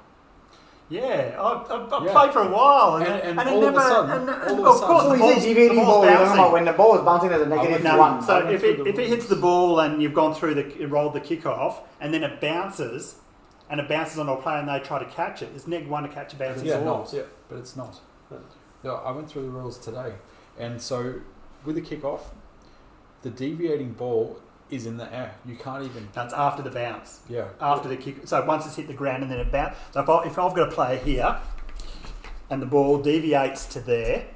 Yeah, I played for a while, and all of a sudden, of course, the ball's deviating ball. When the ball is bouncing as a -1. So if it hits the ball and you've gone through rolled the kickoff, and then it bounces. And it bounces on a player and they try to catch it. It's -1 to catch a bouncing ball. But it's not. No, I went through the rules today. And so with the kickoff, the deviating ball is in the air. You can't even... That's after the bounce. Yeah. After the kick. So once it's hit the ground and then it bounces. So if I've got a player here and the ball deviates to there,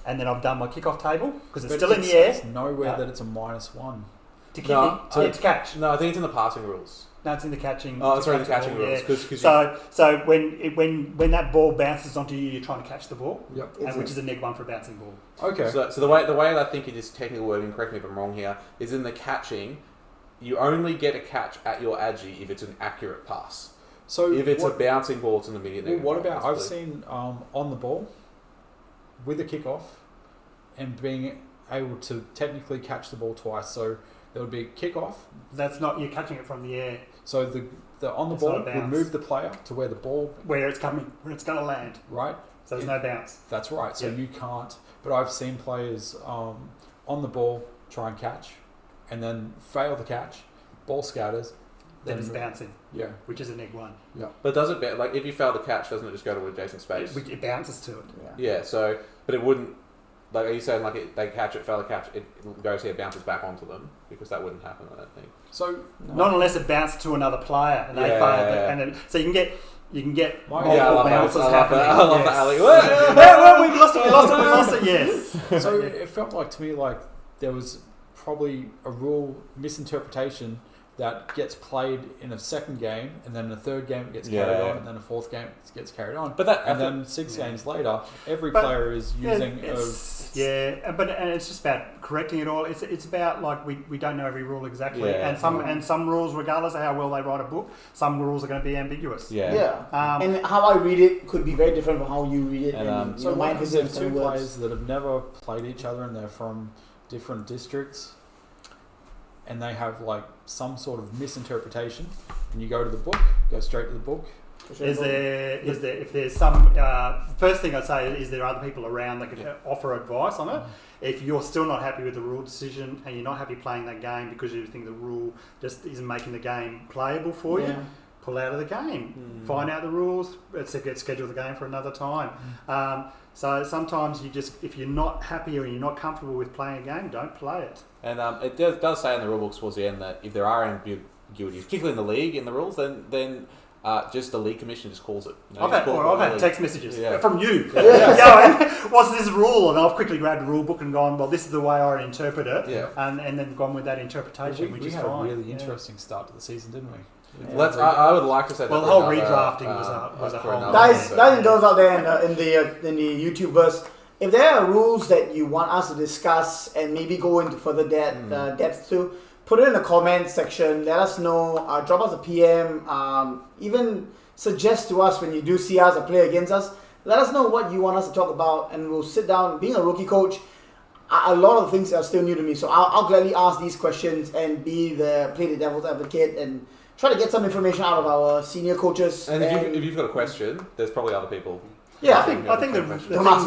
and then I've done my kickoff table, because it's still in the air. There's nowhere that it's a -1. To catch. No, I think it's in the passing rules. No, it's in the catching. Oh, it's in the catching rules. So when that ball bounces onto you, you're trying to catch the ball. Yep. Which is a -1 for a bouncing ball. Okay. So the way that I think it is technical wording, correct me if I'm wrong here, is in the catching, you only get a catch at your agi if it's an accurate pass. So if it's a bouncing ball, it's an immediate. Well, what about I've seen on the ball with a kickoff and being able to technically catch the ball twice. So there would be kickoff. That's not, you're catching it from the air. So the on the ball would move the player to where the ball... Where it's going to land. Right. So there's no bounce. That's right. So you can't... But I've seen players on the ball try and catch and then fail the catch, ball scatters. Then it's bouncing. Yeah. Which is a -1. Yeah. But does it... Like, if you fail the catch, doesn't it just go to adjacent space? It bounces to it. Yeah, so... But it wouldn't... Like, are you saying, like, they catch it, fail the catch, it goes here, bounces back onto them? Because that wouldn't happen, I don't think. So... Not unless it bounced to another player and they failed it. And then, so you can get multiple bounces happening. I love that, Ali. We lost it, yes. So it felt like to me like there was probably a rule misinterpretation that gets played in a second game, and then in a third game it gets carried on, and then a fourth game it gets carried on. But then 6 games later, every player is using and it's just about correcting it all. It's about, like, we don't know every rule exactly, and some rules, regardless of how well they write a book, some rules are going to be ambiguous. And how I read it could be very different from how you read it. And so what happens if two players that have never played each other and they're from different districts? and they have like some sort of misinterpretation, and you go to the book, go straight to the book. Is there if there's some first thing I'd say is there other people around that could offer advice on it. If you're still not happy with the rule decision and you're not happy playing that game because you think the rule just isn't making the game playable for you, pull out of the game. Find out the rules. Schedule the game for another time. So sometimes if you're not happy or you're not comfortable with playing a game, don't play it. And it does say in the rule books towards the end that if there are ambiguities, particularly in the league, in the rules, then just the league commissioner just calls it. I've had text messages from you Yeah. going, what's this rule? And I've quickly grabbed the rule book and gone, well, this is the way I interpret it. Yeah. And then gone with that interpretation, which we is had fine. a really interesting start to the season, didn't we? Yeah. I would like to say that. Well, the whole redrafting was a whole... Guys and girls out there in the YouTube verse, if there are rules that you want us to discuss and maybe go into further depth to, put it in the comment section. Let us know. Drop us a PM. Even suggest to us when you do see us or play against us. Let us know what you want us to talk about, and we'll sit down. Being a rookie coach, a lot of things are still new to me, so I'll gladly ask these questions and play the devil's advocate and try to get some information out of our senior coaches. And if you've got a question, there's probably other people. Yeah, I think the thing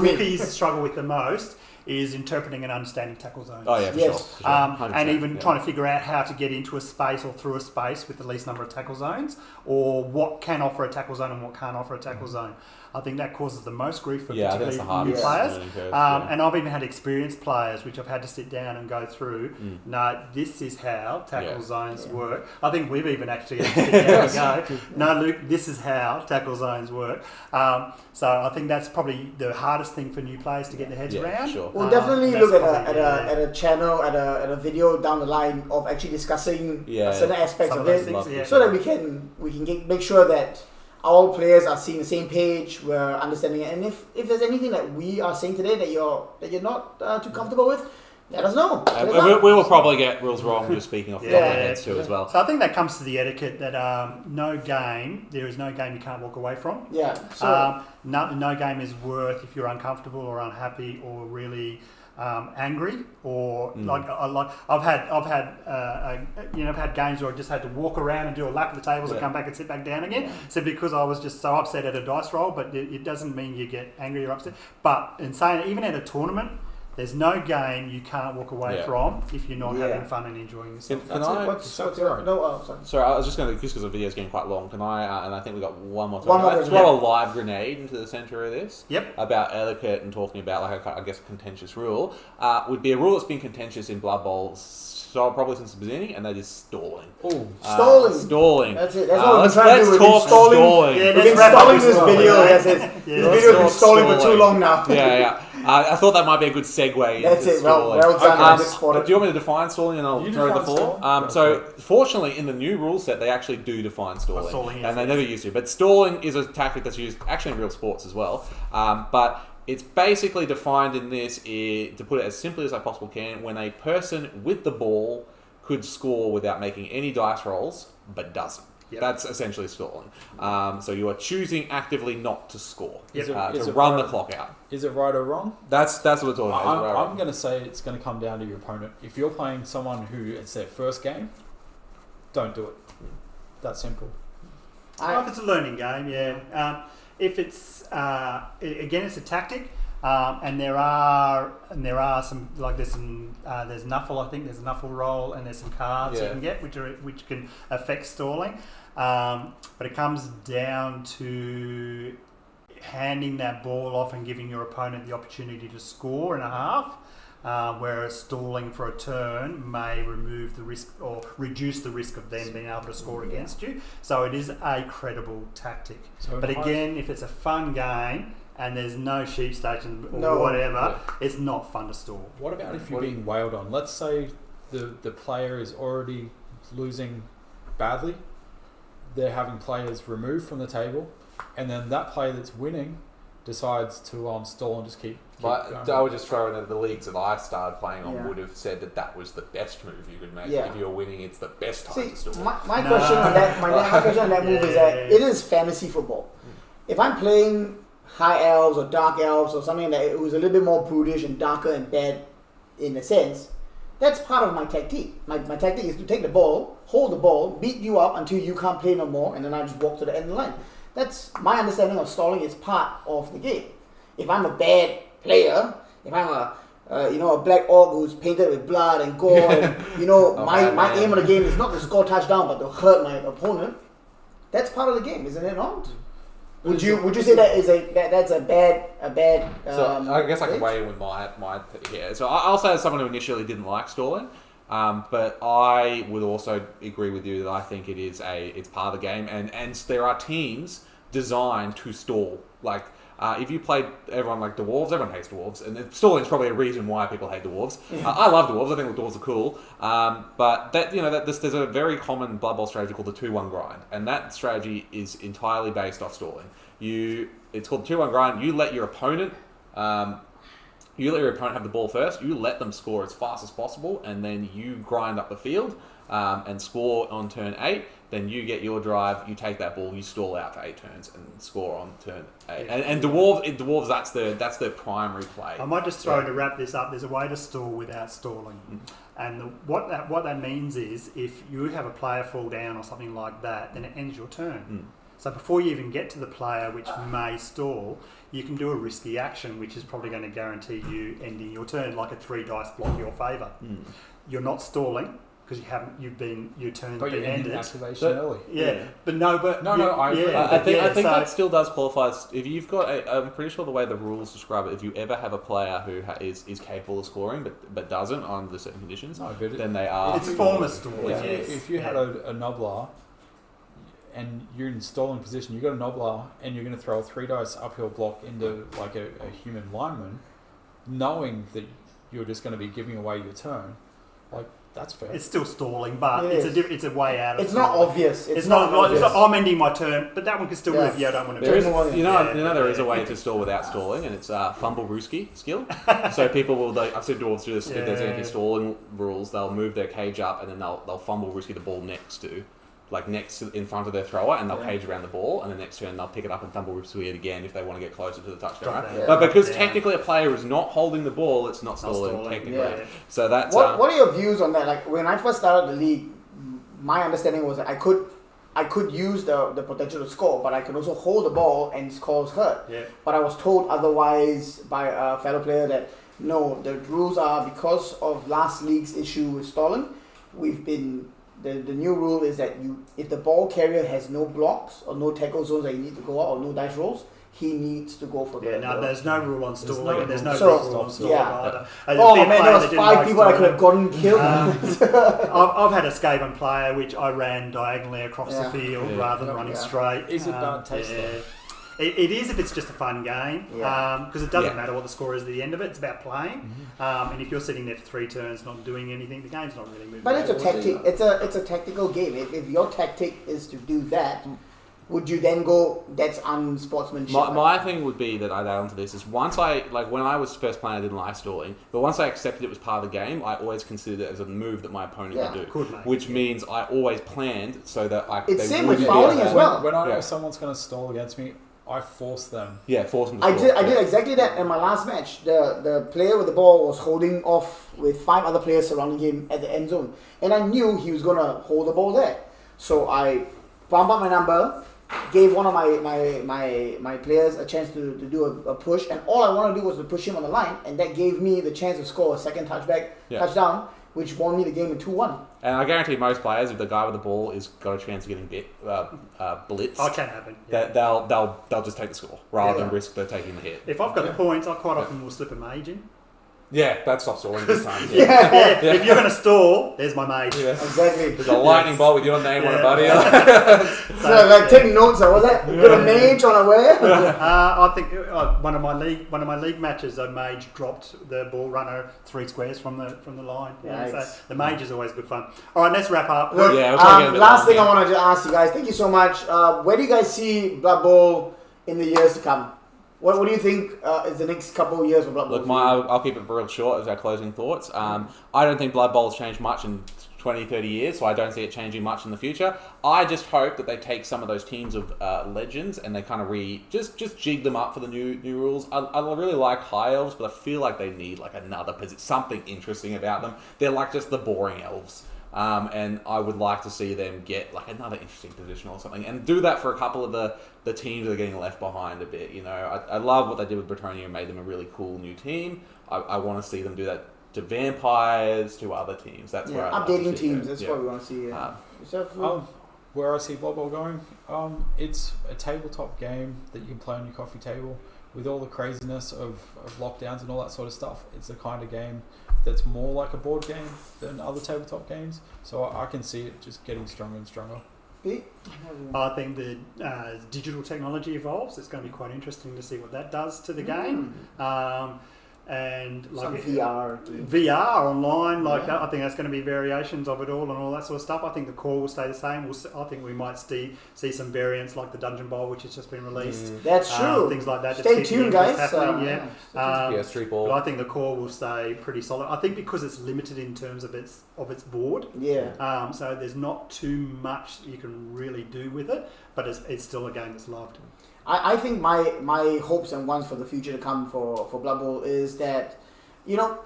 rookies struggle with the most is interpreting and understanding tackle zones. Oh yeah, for sure. For sure. And even trying to figure out how to get into a space or through a space with the least number of tackle zones, or what can offer a tackle zone and what can't offer a tackle zone. I think that causes the most grief for particularly new players. And I've even had experienced players which I've had to sit down and go through. No, this is how tackle zones work. I think we've even actually had to sit down and go, no, Luke, this is how tackle zones work. So I think that's probably the hardest thing for new players to get their heads around. Sure. We'll definitely look at a channel, at a video down the line of actually discussing certain aspects of it, so that we can make sure that all players are seeing the same page, we're understanding it, and if there's anything that we are saying today that you're not too comfortable with, let us know. We will probably get rules wrong just speaking off the top of our heads too as well. So I think that comes to the etiquette that there is no game you can't walk away from. Yeah. So no game is worth if you're uncomfortable or unhappy or really angry or I've had games where I just had to walk around and do a lap of the tables and come back and sit back down again. So because I was just so upset at a dice roll, but it doesn't mean you get angry or upset. But in saying even at a tournament, there's no game you can't walk away from if you're not having fun and enjoying yourself. Sorry, I was just going to, just because the video's getting quite long, can I, and I think we've got one more time. Can I throw a live grenade into the centre of this? Yep. About etiquette and talking about, I guess, a contentious rule. Would be a rule that's been contentious in Blood Bowls probably since the beginning, and that is stalling. Oh, stalling. That's it. That's what we're trying to do. Let's talk stalling. We've been stalling this video. This video has been stalling for too long now. I thought that might be a good segue. That's it. Stalling. Well done. Do you want me to define stalling, and I'll throw the floor? So, fortunately, in the new rule set, they actually do define stalling, and they never used to. But stalling is a tactic that's used actually in real sports as well. But it's basically defined in this, to put it as simply as I possibly can, when a person with the ball could score without making any dice rolls, but doesn't. Yep. That's essentially stalling. So you are choosing actively not to score, to run the clock out. Is it right or wrong? That's what we're talking about. I'm going to say it's going to come down to your opponent. If you're playing someone who it's their first game, don't do it. That's simple. If it's a learning game, if it's again, it's a tactic, and there are some there's Nuffle. I think there's a Nuffle roll, and there's some cards you can get which can affect stalling. But it comes down to handing that ball off and giving your opponent the opportunity to score in a half. Whereas stalling for a turn may remove the risk or reduce the risk of them being able to score against you. So it is a credible tactic. But again, if it's a fun game and there's no sheep station or whatever, it's not fun to stall. What about if you're being wailed on? Let's say the player is already losing badly. They're having players removed from the table, and then that player that's winning decides to stall and just keep But I would just throw in that the leagues that I started playing on would have said that was the best move you could make. Yeah. If you're winning, it's the best time to stall. My question on that move is that it is fantasy football. If I'm playing high elves or dark elves or something that was a little bit more brutish and darker and bad in a sense, That's part of my tactic. My tactic is to take the ball, hold the ball, beat you up until you can't play no more, and then I just walk to the end of the line. That's my understanding of stalling. Is part of the game. If I'm a bad player, if I'm a black orc who's painted with blood and gore, and my aim of the game is not to score touchdown but to hurt my opponent. That's part of the game, isn't it not? Would you say that's a bad? So I guess I can weigh in with my here. So I'll say as someone who initially didn't like stalling, but I would also agree with you that I think it's part of the game, and there are teams designed to stall. Like if you played everyone like dwarves, everyone hates dwarves, and stalling is probably a reason why people hate dwarves. I love dwarves. I think the dwarves are cool, but there's a very common Blood Bowl strategy called the 2-1 grind, and that strategy is entirely based off stalling. It's called the 2-1 grind. You let your opponent have the ball first. You let them score as fast as possible, and then you grind up the field and score on turn 8. Then you get your drive. You take that ball. You stall out for 8 turns and score on turn 8. And dwarves, that's their primary play. I might just throw to wrap this up. There's a way to stall without stalling, and what that means is if you have a player fall down or something like that, then it ends your turn. So before you even get to the player which may stall, you can do a risky action, which is probably going to guarantee you ending your turn, like a 3 dice block your favour. You're not stalling because your turn's been ended. Activation early. I agree. I think that still does qualify. If you've got, I'm pretty sure the way the rules describe it, if you ever have a player who is capable of scoring but doesn't under certain conditions, then they are. It's a form of stalling. If you had a Noblar and you're in stalling position, you've got a Noblar and you're going to throw a 3 dice uphill block into like a human lineman, knowing that you're just going to be giving away your turn, like that's fair. It's still stalling, but it's a way out of it's not obvious. It's not obvious. I'm ending my turn, but that one can still move. I don't want to there is a way to stall without stalling, and it's fumble rooski skill. So people will, I've seen dwarves do this, if there's any stalling rules, they'll move their cage up and then they'll fumble rooski the ball in front of their thrower, and they'll cage around the ball, and the next turn they'll pick it up and fumble rooski it again if they want to get closer to the touchdown. But because technically a player is not holding the ball, it's not stalling technically. So that's what are your views on that? Like when I first started the league, my understanding was that I could use the potential to score, but I could also hold the ball and cause hurt. But I was told otherwise by a fellow player that no, the rules are because of last league's issue with stalling. The new rule is that if the ball carrier has no blocks or no tackle zones that you need to go out or no dice rolls, he needs to go for there's no rule on stalling and there's no rule on stalling either. There was 5 people I could have gotten killed. I've had a Skaven player which I ran diagonally across the field rather than running straight. Is it bad taste though? It is if it's just a fun game, because it doesn't matter what the score is at the end of it. It's about playing, and if you're sitting there for 3 turns not doing anything, the game's not really moving. But it's a tactic. It's a tactical game. If your tactic is to do that, would you then go? That's unsportsmanship. My thing would be that I'd add onto this is once when I was first playing, I didn't like stalling, but once I accepted it was part of the game, I always considered it as a move that my opponent would do, which means I always planned so that it's same with fouling as well. When I know someone's going to stall against me, I force them. Force them to score. I did exactly that in my last match. The player with the ball was holding off with 5 other players surrounding him at the end zone. And I knew he was going to hold the ball there. So I bumped up my number, gave one of my players a chance to do a push, and all I wanted to do was to push him on the line, and that gave me the chance to score a second touchdown, which won me the game in 2-1. And I guarantee most players, if the guy with the ball has got a chance of getting blitzed, it can happen. They'll just take the score rather than risk taking the hit. If I've got the points, I quite often will slip a mage in. Yeah, that stops stalling this time. If you're going to stall, there's my mage. Exactly. There's a lightning bolt with your name on it, buddy. So take notes. Was that? You got a mage on a where? I think one of my league matches, a mage dropped the ball runner 3 squares from the line. So the mage is always good fun. All right, let's wrap up. Look, last thing I wanted to ask you guys. Thank you so much. Where do you guys see Blood Bowl in the years to come? What do you think is the next couple of years for Blood Bowl? Look, I'll keep it real short as our closing thoughts. I don't think Blood Bowl's changed much in 20, 30 years, so I don't see it changing much in the future. I just hope that they take some of those teams of legends and they kind of just jig them up for the new rules. I really like High Elves, but I feel like they need like another something interesting about them. They're like just the boring elves. And I would like to see them get like another interesting position or something, and do that for a couple of the teams that are getting left behind a bit. You know, I love what they did with Bretonnia and made them a really cool new team. I want to see them do that to Vampires, to other teams. That's where I updating teams. That's what we want to see. Where I see Blood Bowl going, it's a tabletop game that you can play on your coffee table. With all the craziness of lockdowns and all that sort of stuff, it's the kind of game that's more like a board game than other tabletop games. So I can see it just getting stronger and stronger. I think the digital technology evolves. It's going to be quite interesting to see what that does to the game. And like VR online, I think that's going to be variations of it all and all that sort of stuff. I think the core will stay the same. I think we might see some variants like the Dungeon Bowl, which has just been released. That's true. Things like that. Stay tuned, guys. Street Ball. But I think the core will stay pretty solid. I think because it's limited in terms of its board. Yeah. So there's not too much you can really do with it, but it's still a game that's loved. I think my hopes and wants for the future to come for Blood Bowl is that,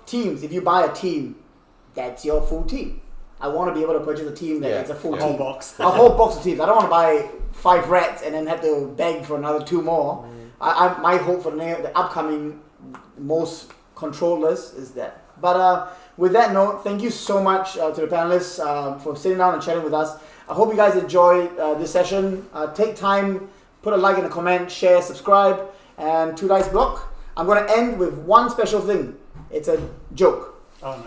teams, if you buy a team, that's your full team. I want to be able to purchase a team that's a full team. A whole box. A whole box of teams. I don't want to buy 5 rats and then have to beg for another 2 more. My hope for the upcoming most controllers is that. But with that note, thank you so much to the panelists for sitting down and chatting with us. I hope you guys enjoyed this session. Take time. Put a like and a comment, share, subscribe, and 2 Dice Block. I'm going to end with one special thing. It's a joke. Oh,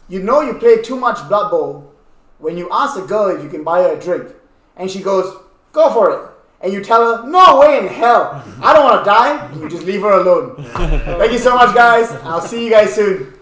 no. You play too much Blood Bowl when you ask a girl if you can buy her a drink. And she goes, go for it. And you tell her, no way in hell. I don't want to die. And you just leave her alone. Thank you so much, guys. I'll see you guys soon.